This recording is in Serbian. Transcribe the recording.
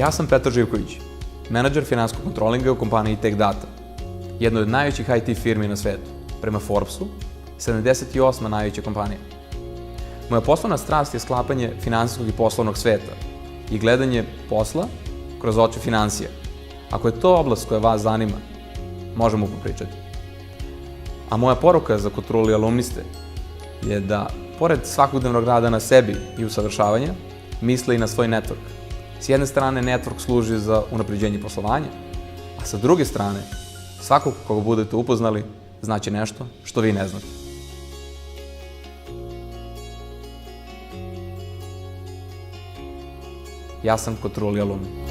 Ja sam Petar Živković, menadžer finansijskog kontrolinga u kompaniji Tech Data, jednoj od najvećih IT firmi na svetu. Prema Forbesu, 78. najveća kompanija. Moja poslovna strast je sklapanje finansijskog i poslovnog sveta i gledanje posla kroz oči finansija. Ako je to oblast koja vas zanima, možemo popričati. A moja poruka za Kotruli alumniste je da, pored svakodnevnog rada na sebi i usavršavanja, misle i na svoj network. S jedne strane, network služi za unapređenje poslovanja, a sa druge strane, svakog koga budete upoznali znaće nešto što vi ne znate. Ja sam Kotruli alumni.